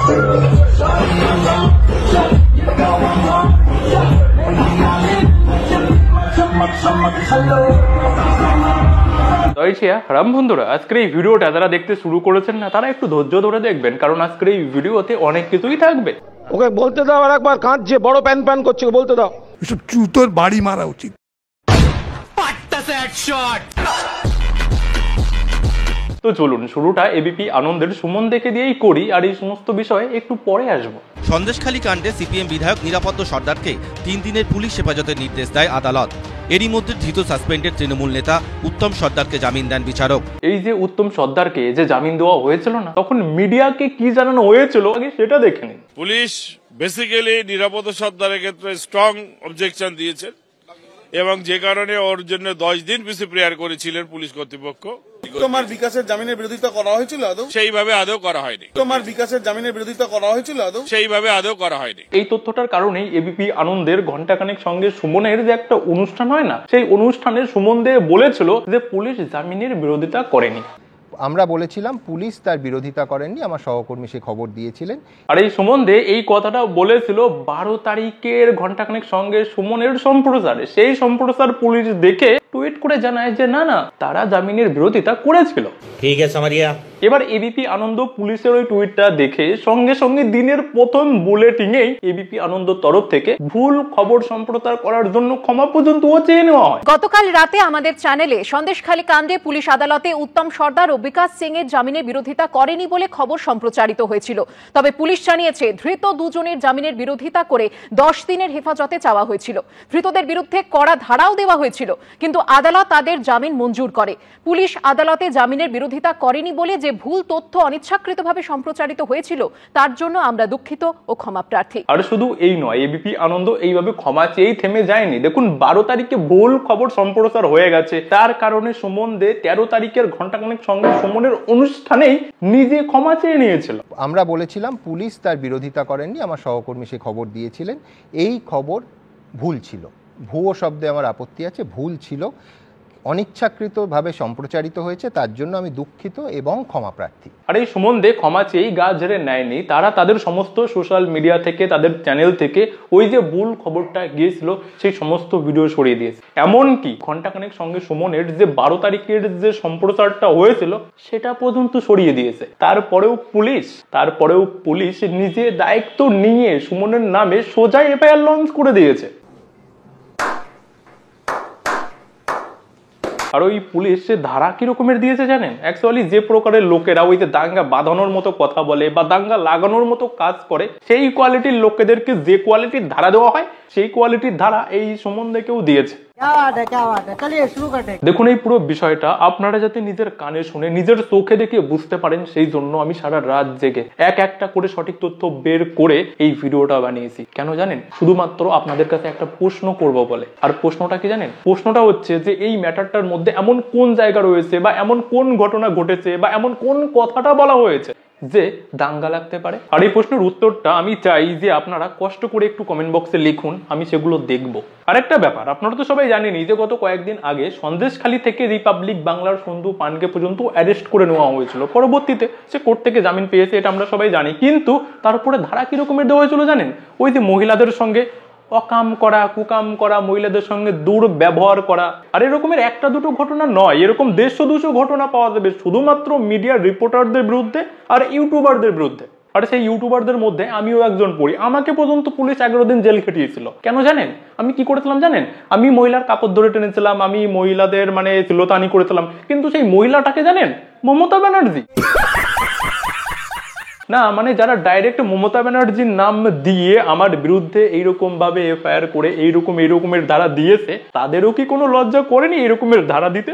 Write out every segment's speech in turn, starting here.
রাম বন্ধুরা, আজকের এই ভিডিওটা যারা দেখতে শুরু করেছেন না, তারা একটু ধৈর্য ধরে দেখবেন, কারণ আজকের এই ভিডিওতে অনেক কিছুই থাকবে। ওকে বলতে দাও, আর একবার কাঁদছে, বড় প্যান প্যান করছে, বলতে দাও। এসব জুতোর বাড়ি মারা উচিত। তো চলুন শুরুটা এবিপি আনন্দের সুমন দেখে দিয়েই করি, আর এই সমস্ত বিষয়ে একটু পরে আসবো। সন্দেশখালী কাণ্ডে সিপিএম বিধায়ক নিরাপত্তা সর্দারকে 3 দিনের পুলিশ হেফাজতের নির্দেশ দেয় আদালত। এরই মধ্যে ধৃত সাসপেন্ডেড তৃণমূল নেতা উত্তম সর্দারকে জামিন দেন বিচারক। এই যে উত্তম সর্দারকে যে জামিন দেওয়া হয়েছিল না, তখন মিডিয়াকে কি জানানো হয়েছিল আগে সেটা দেখে নিন। পুলিশ বেসিক্যালি নিরাপত্তা সর্দারের ক্ষেত্রে স্ট্রং অবজেকশন দিয়েছেন এবং যে কারণে ওর জন্য 10 দিন পিসি প্রেয়ার করেছিলেন পুলিশ কর্তৃপক্ষ। তোমার বিকাশের জামিনের বিরোধিতা করা হয়েছিল আদৌ? সেইভাবে আদৌ করা হয়নি। তোমার বিকাশের জামিনের বিরোধিতা করা হয়েছিল আদৌ? সেইভাবে আদৌ করা হয়নি। এই তথ্যটার কারণেই এবিপি আনন্দের ঘণ্টাখানেক সঙ্গে সুমনের যে একটা অনুষ্ঠান হয় না, সেই অনুষ্ঠানে সুমন দে বলেছিল যে পুলিশ জামিনের বিরোধিতা করেনি। আমরা বলেছিলাম পুলিশ তার বিরোধিতা করেননি, আমার সহকর্মী সে খবর দিয়েছিলেন। আর এই সুমন দে এই কথাটা বলেছিল 12 তারিখের ঘণ্টাখানেক সঙ্গে সুমনের সম্প্রচারে। সেই সম্প্রচার পুলিশ দেখে টুইট করে জানায় যে না না, তারা জামিনের বিরোধিতা করেছিল। ঠিক আছে মারিয়া। এবার এবিপি আনন্দ পুলিশের ওই টুইটটা দেখে সঙ্গে সঙ্গে দিনের প্রথম বুলেটিনেই এবিপি আনন্দ তরফ থেকে ভুল খবর সম্প্রচার করার জন্য ক্ষমা পর্যন্ত চেয়ে নেওয়া হয়। গতকাল রাতে আমাদের চ্যানেলে সন্দেশখালী কাণ্ডে পুলিশ আদালতে উত্তম সর্দার ও বিকাশ সিং এর জামিনের বিরোধিতা করেনি বলে খবর সম্প্রচারিত হয়েছিল। তবে পুলিশ জানিয়েছে ধৃত দুজনের জামিনের বিরোধিতা করে 10 দিনের হেফাজতে চাওয়া হয়েছিল। ধৃতদের বিরুদ্ধে কড়া ধারাও দেওয়া হয়েছিল, কিন্তু আদালত তাদের জামিন মঞ্জুর করে। পুলিশ আদালতে জামিনের বিরোধিতা করেনি বলে যে ভুল তথ্য অনিচ্ছাকৃতভাবে সম্প্রচারিত হয়েছিল, তার জন্য আমরা দুঃখিত ও ক্ষমা প্রার্থী। আর শুধু এই নয়, এবিপি আনন্দ এইভাবে ক্ষমা চেয়েই থেমে যায়নি। দেখুন 12 তারিখে ভুল খবর সম্প্রচার হয়ে গেছে, তার কারণে সুমন দে 13 তারিখের ঘণ্টাখানেক সঙ্গে সুমনের অনুষ্ঠানেই নিজে ক্ষমা চেয়ে নিয়েছিল। আমরা বলেছিলাম পুলিশ তার বিরোধিতা করেননি, আমার সহকর্মী সে খবর দিয়েছিলেন। এই খবর ভুল ছিল। ভুয়ো শব্দে আমার আপত্তি আছে, ভুল ছিল, অনিচ্ছাকৃতভাবে সম্প্রচারিত হয়েছে, তার জন্য আমি দুঃখিত এবং ক্ষমা প্রার্থী। আর এই সুমন দে ক্ষমা চেয়েই গা ঝেড়ে নেয়নি। তারা তাদের সমস্ত সোশ্যাল মিডিয়া থেকে, তাদের চ্যানেল থেকে ওই যে ভুল খবরটা গিয়েছিল সেই সমস্ত ভিডিও সরিয়ে দিয়েছে। এমনকি ঘণ্টাখানেক সঙ্গে সুমনের যে 12 তারিখের যে সম্প্রচারটা হয়েছিল সেটা পর্যন্ত সরিয়ে দিয়েছে। তারপরেও পুলিশ নিজে দায়িত্ব নিয়ে সুমনের নামে সোজা এফআইআর লঞ্চ করে দিয়েছে। আর ওই পুলিশ ধারা কি রকমের দিয়েছে জানেন? অ্যাকচুয়ালি যে প্রকারের লোকেরা ওই যে দাঙ্গা বাঁধানোর মতো কথা বলে বা দাঙ্গা লাগানোর মতো কাজ করে, সেই কোয়ালিটির লোকেদেরকে যে কোয়ালিটির ধারা দেওয়া হয়, সেই কোয়ালিটির ধারা এই সম্বন্ধেও দিয়েছে। দেখুন এই পুরো বিষয়টা আপনারা যাতে নিজের কানে শুনে নিজের চোখে দেখে বুঝতে পারেন, সেই জন্য আমি সারা রাত জেগে একটা করে সঠিক তথ্য বের করে এই ভিডিওটা বানিয়েছি। কেন জানেন? শুধুমাত্র আপনাদের কাছে একটা প্রশ্ন করব বলে। আর প্রশ্নটা কি জানেন? প্রশ্নটা হচ্ছে যে এই ম্যাটারটার মধ্যে এমন কোন জায়গা রয়েছে বা এমন কোন ঘটনা ঘটেছে বা এমন কোন কথাটা বলা হয়েছে যে দাঙ্গা লাগতে পারে। আর এই প্রশ্নের উত্তরটা আমি চাই যে আপনারা কষ্ট করে একটু কমেন্ট বক্সে লিখুন, আমি সেগুলো দেখব। আরেকটা ব্যাপার, আপনারা তো সবাই জানেনই যে গত কয়েকদিন আগে সন্দেশখালী থেকে রিপাবলিক বাংলার সন্ধু পানকে পর্যন্ত অ্যারেস্ট করে নেওয়া হয়েছিল। পরবর্তীতে সে কোর্ট থেকে জামিন পেয়েছে, এটা আমরা সবাই জানি। কিন্তু তারপরে ধারা কি রকমের দেওয়া হয়েছিল জানেন? ওই যে মহিলাদের সঙ্গে অকাম করা, কুকাম করা, মহিলাদের সঙ্গে দুর্ব্যবহার করা। আর এরকমের একটা দুটো ঘটনা নয়, এরকম 150-200 ঘটনা পাওয়া যাবে শুধুমাত্র মিডিয়ার রিপোর্টারদের বিরুদ্ধে আর ইউটিউবারদের বিরুদ্ধে। আর সেই ইউটিউবারদের মধ্যে আমিও একজন পড়ি। আমাকে পর্যন্ত পুলিশ 11 দিন জেল খেটিয়েছিল। কেন জানেন? আমি কি করেছিলাম জানেন? আমি মহিলার কাপড় ধরে টেনেছিলাম, আমি মহিলাদের তিলতানি করেছিলাম। কিন্তু সেই মহিলাটাকে জানেন? মমতা ব্যানার্জি। না যারা ডাইরেক্ট মমতা ব্যানার্জির নাম দিয়ে আমার বিরুদ্ধে এইরকম ভাবে এফআইআর করে এইরকমের ধারা দিয়েছে, তাদেরও কি কোনো লজ্জা করেনি এইরকমের ধারা দিতে?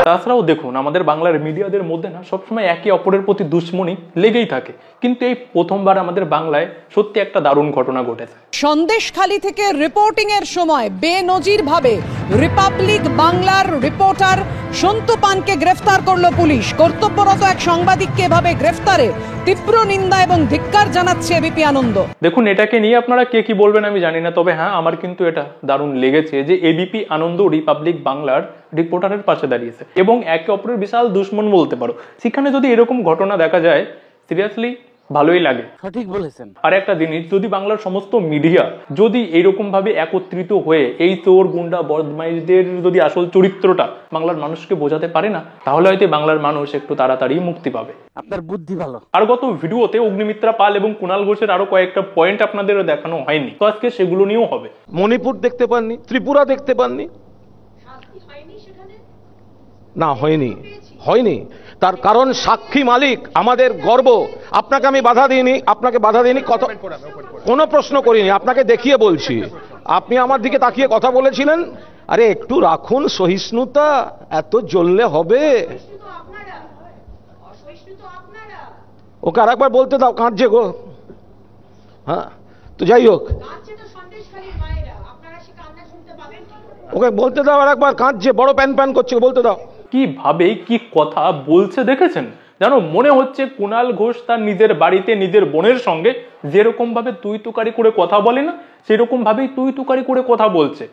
তাছাড়াও দেখুন আমাদের বাংলার মিডিয়াদের মধ্যে না সবসময় একে অপরের প্রতি দুশ্মনী লেগেই থাকে, কিন্তু এই প্রথমবার আমাদের বাংলায় সত্যি একটা দারুণ ঘটনা ঘটেছে। সন্দেশখালী থেকে রিপোর্টিং এর সময় বেনজির ভাবে রিপাবলিক বাংলার রিপোর্টার সন্তু পানকে গ্রেফতার করলো পুলিশ। কর্তব্যরত এক সাংবাদিককে এভাবে গ্রেফতারে তীব্র নিন্দা এবং ধিক্কার জানাচ্ছে এবিপি আনন্দ। দেখুন এটাকে নিয়ে আপনারা কে কি বলবেন আমি জানি না, তবে হ্যাঁ আমার কিন্তু এটা দারুণ লেগেছে যে এবিপি আনন্দ রিপাবলিক বাংলার রিপোর্টারের পাশে দাঁড়িয়েছে এবং একে অপরের বিশাল দুশ্মন বলতে পারো। সেখানে যদি এরকম ঘটনা দেখা যায় সিরিয়াসলি ভালোই লাগে। সঠিক বলেছেন। আর একটা জিনিস, যদি বাংলার সমস্ত মিডিয়া যদি এইরকম ভাবে একত্রিত হয়ে এই চোর গুন্ডা বদমাইশদের যদি আসল চরিত্রটা বাংলার মানুষকে বোঝাতে পারে না, তাহলে হয়তো বাংলার মানুষ একটু তাড়াতাড়ি মুক্তি পাবে। আপনার বুদ্ধি ভালো। আর গত ভিডিওতে অগ্নিমিত্রা পাল এবং কুণাল ঘোষের আরো কয়েকটা পয়েন্ট আপনাদের দেখানো হয়নি, তো আজকে সেগুলো নিয়েও হবে। মণিপুর দেখতে পাননি, ত্রিপুরা দেখতে পাননি? না, হয়নি। তার কারণ সাক্ষী মালিক আমাদের গর্ব। আপনাকে আমি বাধা দিইনি, কোনো প্রশ্ন করিনি, আপনাকে দেখিয়ে বলছি। আপনি আমার দিকে তাকিয়ে কথা বলেছিলেন, আরে একটু রাখুন সহিষ্ণুতা, এত জ্বললে হবে? ওকে আর একবার বলতে দাও, কাঁদছে গো। হ্যাঁ, তো যাই হোক, ওকে বলতে দাও আর একবার, কাঁদছে, বড় প্যান করছে, বলতে দাও। কিভাবে কি কথা বলছে দেখেছেন? জানো, মনে হচ্ছে কুণাল ঘোষ তার নিজের বাড়িতে নিজের বোনের সঙ্গে যেরকম ভাবে তুই তুকারি করে কথা বলে না, সেরকম ভাবেই তুই তুকারি করে কথা বলছে।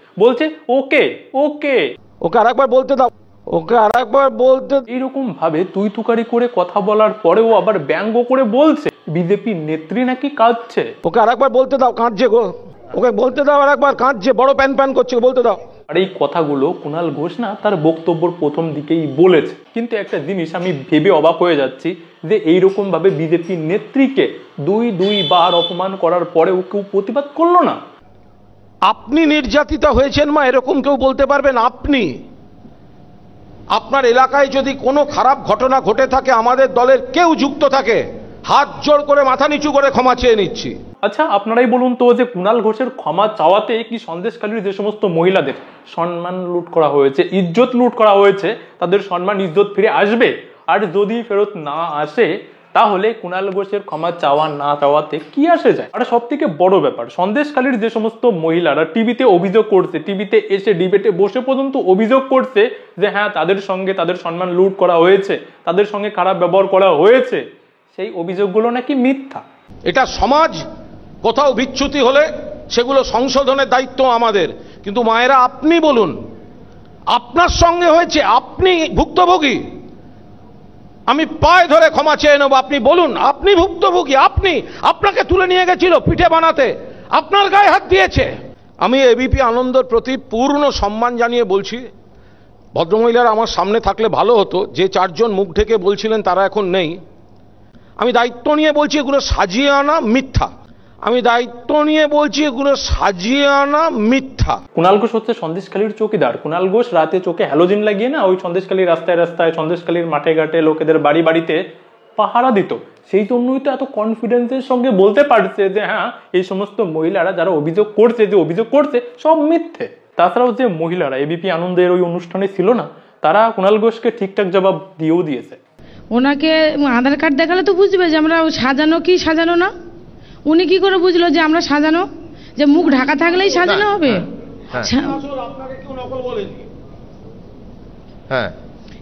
ওকে আর একবার বলতে দাও, এইরকম ভাবে তুই তুকারি করে কথা বলার পরেও আবার ব্যঙ্গ করে বলছে বিজেপি নেত্রী নাকি কাঁদছে। ওকে আর একবার বলতে দাও, কাঁদছে গো। ওকে বলতে দাও আর একবার, কাঁদছে, বড় প্যান করছে, বলতে দাও। আর এই কথাগুলো কুণাল ঘোষ না তার বক্তব্যের প্রথম দিকেই বলেছে, কিন্তু একটা জিনিস আমি ভেবে অবাক হয়ে যাচ্ছি যে এইরকম ভাবে বিজেপি নেত্রীকে দুইবার অপমান করার পরেও কেউ প্রতিবাদ করলো না। আপনি নির্যাতিতা হয়েছেন মা, এরকম কেউ বলতে পারবেন? আপনি, আপনার এলাকায় যদি কোনো খারাপ ঘটনা ঘটে থাকে, আমাদের দলের কেউ যুক্ত থাকে, হাত জোড় করে মাথা নিচু করে ক্ষমা চেয়ে নিচ্ছি। আচ্ছা, আপনারাই বলুন তো যে কুণাল ঘোষের ক্ষমা চাওয়াতে কি সন্দেশখালীর যে সমস্ত মহিলাদের সম্মান লুট করা হয়েছে, ইজ্জত লুট করা হয়েছে, তাদের সম্মান ইজ্জত ফিরে আসবে? আর যদি ফেরত না আসে, তাহলে কুণাল ঘোষের ক্ষমা চাওয়া না চাওয়াতে কি আসে যায়? আর সব থেকে বড় ব্যাপার, সন্দেশখালীর যে সমস্ত মহিলারা টিভিতে অভিযোগ করছে, টিভিতে এসে ডিবেটে বসে পর্যন্ত অভিযোগ করছে যে হ্যাঁ তাদের সঙ্গে তাদের সম্মান লুট করা হয়েছে, তাদের সঙ্গে খারাপ ব্যবহার করা হয়েছে, সেই অভিযোগগুলো নাকি মিথ্যা। এটা সমাজ, কোথাও বিচ্যুতি হলে সেগুলো সংশোধনের দায়িত্ব আমাদের। কিন্তু মায়েরা, আপনি বলুন, আপনার সঙ্গে হয়েছে, আপনি ভুক্তভোগী, আমি পায়ে ধরে ক্ষমা চেয়ে নেব। আপনি বলুন, আপনি ভুক্তভোগী, আপনাকে তুলে নিয়ে গেছিল পিঠে বানাতে, আপনার গায়ে হাত দিয়েছে। আমি এবিপি আনন্দর প্রতি পূর্ণ সম্মান জানিয়ে বলছি, ভদ্রমহিলারা আমার সামনে থাকলে ভালো হতো। যে চারজন মুখ ঢেকে বলছিলেন তারা এখন নেই। আমি দায়িত্ব নিয়ে বলছি, এগুলো সাজিয়ে আনা মিথ্যা। কুণাল ঘোষ হচ্ছে সন্দেশখালীর চৌকিদার। কুণাল ঘোষ রাতে চোখে হ্যালোজিন লাগিয়ে না ওই সন্দেশখালীর রাস্তায় রাস্তায়, সন্দেশখালীর মাঠে ঘাটে লোকেদের বাড়ি বাড়িতে পাহারা দিত। সেই জন্যই তো এত কনফিডেন্সের সঙ্গে বলতে পারছে যে হ্যাঁ এই সমস্ত মহিলারা যারা অভিযোগ করছে সব মিথ্যে। তাছাড়াও যে মহিলারা এবিপি আনন্দের ওই অনুষ্ঠানে ছিল না, তারা কুণাল ঘোষকে ঠিকঠাক জবাব দিয়েও দিয়েছে। ওনাকে আধার কার্ড দেখালে তো বুঝবে যে আমরা সাজানো কি সাজানো না। উনি কি করে বুঝলো যে আমরা সাজানো? যে মুখ ঢাকা থাকলেই সাজানো হবে?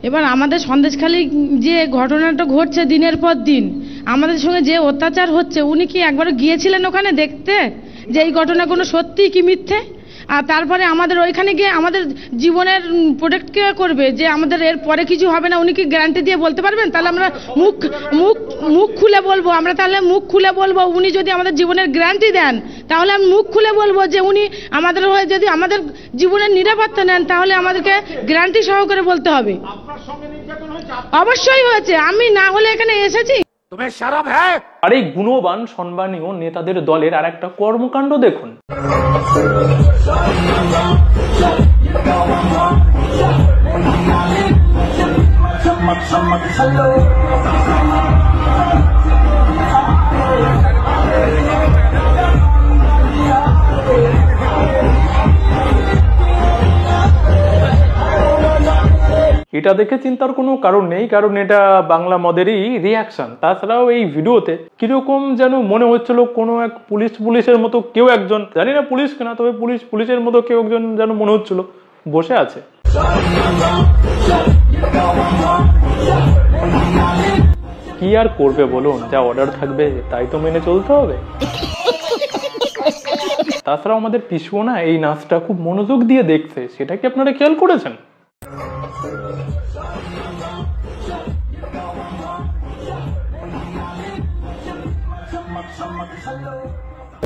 এবার আমাদের সন্দেশখালী যে ঘটনাটা ঘটছে দিনের পর দিন, আমাদের সঙ্গে যে অত্যাচার হচ্ছে, উনি কি একবার গিয়েছিলেন ওখানে দেখতে যে এই ঘটনা কোনো সত্যি কি মিথ্যে? আর তারপরে আমাদের ওইখানে গিয়ে আমাদের জীবনের প্রোটেক্ট কে করবে যে আমাদের এর পরে কিছু হবে না? উনি কি গ্যারান্টি দিয়ে বলতে পারবেন? তাহলে আমরা মুখ খুলে বলবো, উনি যদি আমাদের জীবনের গ্যারান্টি দেন তাহলে আমি মুখ খুলে বলবো যে উনি আমাদের হয়ে যদি আমাদের জীবনের নিরাপত্তা নেন তাহলে আমাদেরকে গ্যারান্টি সহকারে বলতে হবে। অবশ্যই হয়েছে, আমি না হলে এখানে এসেছি। আর এই গুণবান সম্মানীয় নেতাদের দলের আর একটা কর্মকাণ্ড দেখুন। এটা দেখে চিন্তার কোনো কারণ নেই, কারণ এটা বাংলা মদেরই রিয়াকশন। তাছাড়াও এই ভিডিওতে কিরকম যেন মনে হচ্ছিল কোনো এক পুলিশের মতো কেউ একজন, জানি না পুলিশ কিনা, তবে পুলিশের মতো কেউ একজন যেন মনে হচ্ছিল বসে আছে। কি আর করবে বলুন, যা অর্ডার থাকবে তাই তো মেনে চলতে হবে। তাছাড়াও আমাদের পিছুও না এই নাচটা খুব মনোযোগ দিয়ে দেখছে, সেটা কি আপনারা খেয়াল করেছেন?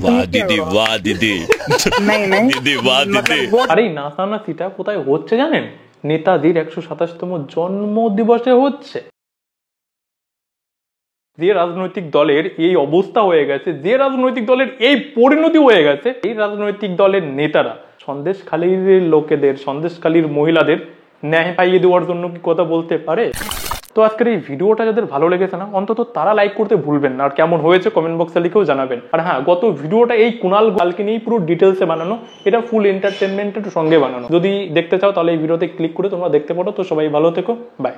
वाह दीदी वाह दीदी दीदी वाह दीदी। আর এই নাচানাচিটা কোথায় হচ্ছে জানেন? নেতাজির 127তম জন্মদিবসে হচ্ছে। যে রাজনৈতিক দলের এই অবস্থা হয়ে গেছে, যে রাজনৈতিক দলের এই পরিণতি হয়ে গেছে, এই রাজনৈতিক দলের নেতারা সন্দেশখালীর লোকেদের, সন্দেশখালীর মহিলাদের ন্যায় পাইয়ে দেওয়ার জন্য কি কথা বলতে পারে? তো আজকের এই ভিডিওটা যাদের ভালো লেগেছে না, অন্তত তারা লাইক করতে ভুলবেন না। আর কেমন হয়েছে কমেন্ট বক্সে লিখেও জানাবেন। আর হ্যাঁ, গত ভিডিওটা এই কুণাল গালকে নিয়েই পুরো ডিটেলসে বানানো, এটা ফুল এন্টারটেনমেন্টের সঙ্গে বানানো। যদি দেখতে চাও তাহলে এই ভিডিওতে ক্লিক করে তোমরা দেখতে পারো। তো সবাই ভালো থেকো, বাই।